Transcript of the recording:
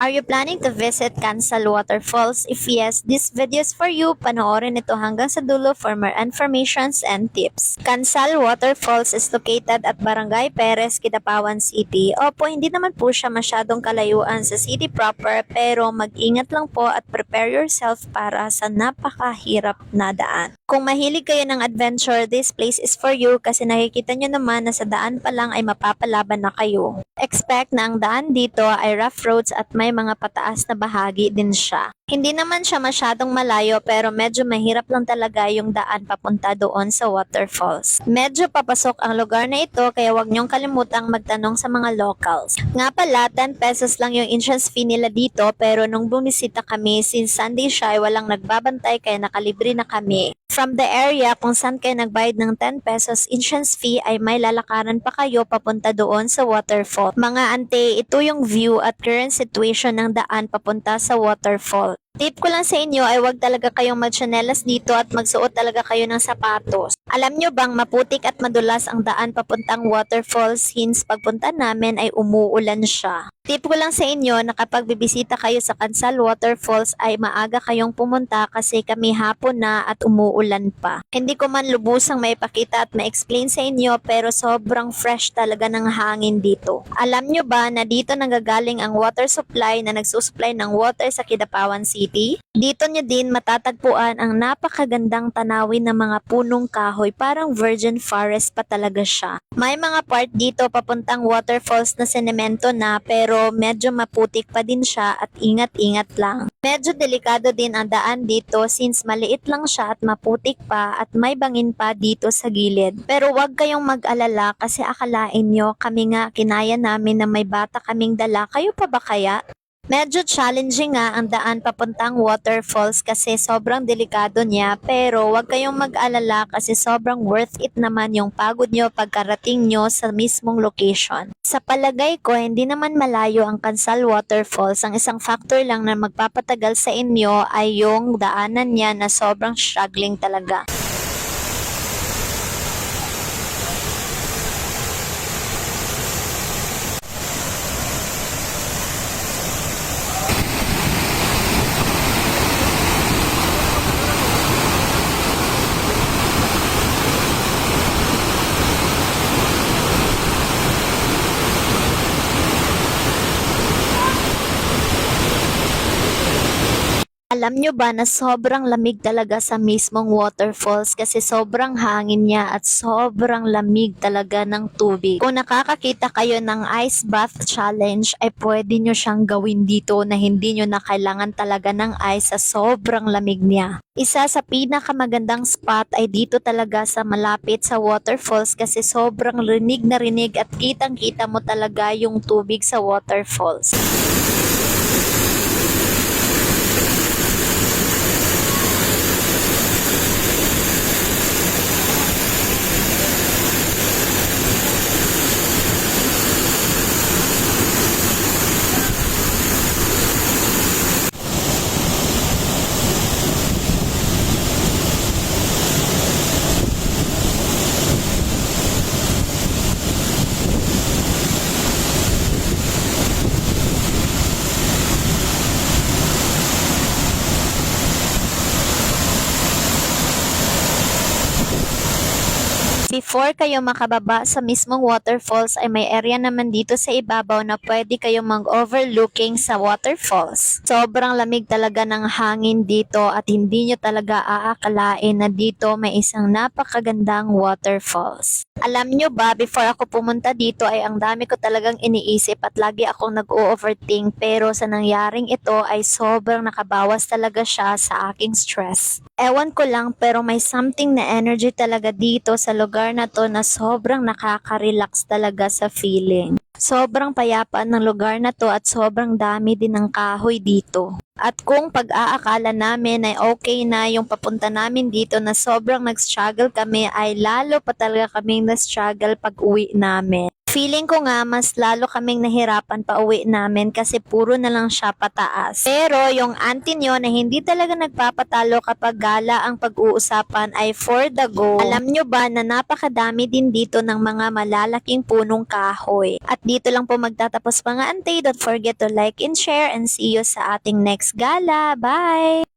Are you planning to visit Kansal Waterfalls? If yes, this video is for you. Panoorin ito hanggang sa dulo for more informations and tips. Kansal Waterfalls is located at Barangay Perez, Kidapawan City. Opo, hindi naman po siya masyadong kalayuan sa city proper, pero mag-ingat lang po at prepare yourself para sa napakahirap na daan. Kung mahilig kayo ng adventure, this place is for you kasi nakikita nyo naman na sa daan pa lang ay mapapalaban na kayo. Expect na ang daan dito ay rough roads at may mga pataas na bahagi din siya. Hindi naman siya masyadong malayo pero medyo mahirap lang talaga yung daan papunta doon sa waterfalls. Medyo papasok ang lugar na ito kaya wag niyong kalimutang magtanong sa mga locals. Nga pala, 10 pesos lang yung entrance fee nila dito pero nung bumisita kami, since Sunday siya ay walang nagbabantay kaya nakalibre na kami. From the area kung saan kayo nagbayad ng 10 pesos entrance fee ay may lalakaran pa kayo papunta doon sa waterfall. Mga ante, ito yung view at current situation ng daan papunta sa waterfall. Tip ko lang sa inyo ay huwag talaga kayong magchanelas dito at magsuot talaga kayo ng sapatos. Alam nyo bang maputik at madulas ang daan papuntang waterfalls since pagpunta namin ay umuulan siya. Tip ko lang sa inyo na kapag bibisita kayo sa Kansal Waterfalls ay maaga kayong pumunta kasi kami hapon na at umuulan pa. Hindi ko man lubusang maipakita at ma-explain sa inyo pero sobrang fresh talaga ng hangin dito. Alam nyo ba na dito nanggagaling ang water supply na nagsusupply ng water sa Kidapawan City? Dito nyo din matatagpuan ang napakagandang tanawin ng mga punong kahoy, parang virgin forest pa talaga siya. May mga part dito papuntang waterfalls na senemento na pero medyo maputik pa din siya at ingat-ingat lang. Medyo delikado din ang daan dito since maliit lang siya at maputik pa at may bangin pa dito sa gilid. Pero wag kayong mag-alala kasi akalain nyo kami nga kinaya namin na may bata kaming dala, kayo pa ba kaya? Medyo challenging nga ang daan papuntang waterfalls kasi sobrang delikado niya pero huwag kayong mag-alala kasi sobrang worth it naman yung pagod nyo pagkarating nyo sa mismong location. Sa palagay ko, hindi naman malayo ang Kansal Waterfalls. Ang isang factor lang na magpapatagal sa inyo ay yung daanan niya na sobrang struggling talaga. Alam nyo ba na sobrang lamig talaga sa mismong waterfalls kasi sobrang hangin niya at sobrang lamig talaga ng tubig. Kung nakakakita kayo ng ice bath challenge ay pwede nyo siyang gawin dito na hindi nyo na kailangan talaga ng ice sa sobrang lamig niya. Isa sa pinakamagandang spot ay dito talaga sa malapit sa waterfalls kasi sobrang rinig na rinig at kitang-kita mo talaga yung tubig sa waterfalls. Before kayo makababa sa mismong waterfalls ay may area naman dito sa ibabaw na pwede kayong mag-overlooking sa waterfalls. Sobrang lamig talaga ng hangin dito at hindi nyo talaga aakalain na dito may isang napakagandang waterfalls. Alam nyo ba, before ako pumunta dito ay ang dami ko talagang iniisip at lagi akong nag-overthink pero sa nangyaring ito ay sobrang nakabawas talaga siya sa aking stress. Ewan ko lang pero may something na energy talaga dito sa lugar na to na sobrang nakaka-relax talaga sa feeling. Sobrang payapa ng lugar na to at sobrang dami din ng kahoy dito. At kung pag-aakala namin ay okay na yung papunta namin dito na sobrang nag-struggle kami ay lalo pa talaga kaming na-struggle pag uwi namin. Feeling ko nga mas lalo kaming nahirapan pa uwi namin kasi puro na lang siya pataas. Pero yung auntie nyo na hindi talaga nagpapatalo kapag gala ang pag-uusapan ay for the go. Alam nyo ba na napakadami din dito ng mga malalaking punong kahoy. At dito lang po magtatapos mga auntie. Don't forget to like and share and see you sa ating next gala. Bye!